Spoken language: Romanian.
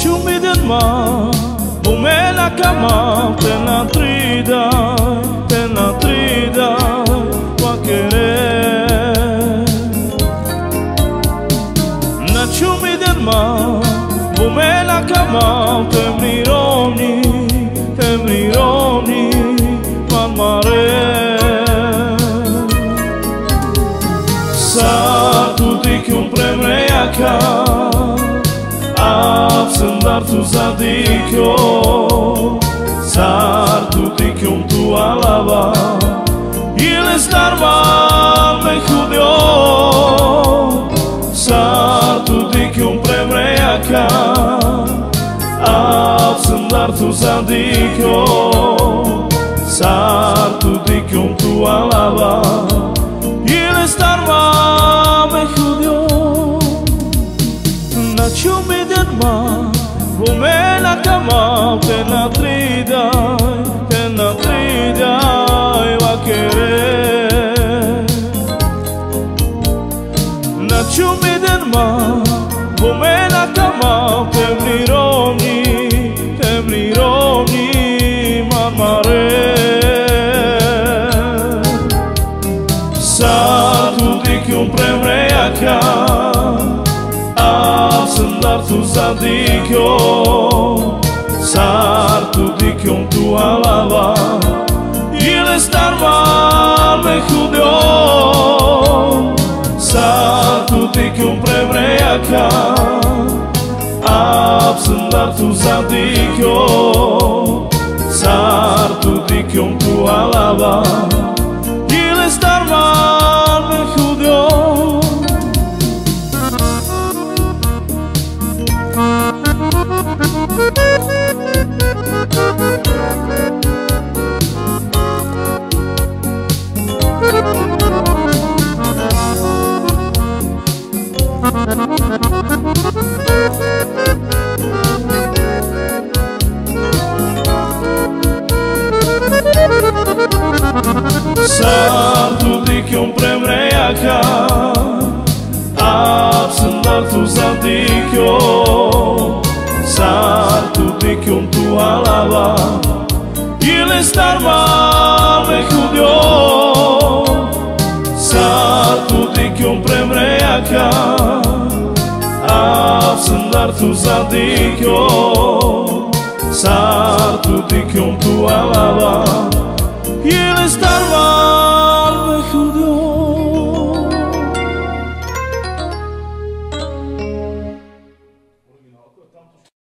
Ciumiden ma, bumela kama, pena trida, wa querer. Na ciumiden ma, bumela kama, temrironi, man mare. Sa tutti che un premreaca. Sandar tu zadikyo, sar tu tikyum tu alava, ile starva me judio, sar tu tikyum premreaka, sandar tu zadikyo, sar tu tikyum tu alava, ile starva me judio. Na ciumiden ma, bumela kama, pena trida, wa querer. Na ciumiden ma, bumela kama, temrironi, man mare. Sa tutti che un premreaca, sandar tu zadikyo, sar tu dikyum tu alava, ile starva me judio, sar tu dikyum premreaka, sandar tu zadikyo, sar tu dikyum tu alava, ile starva me judio. Sar tu dikyum premreaka, sandar tu zadikyo, sar tu dikyum tu alava, ile starva me judio, sar tu dikyum premreaka, sandar tu zadikyo, sar tu dikyum tu alava.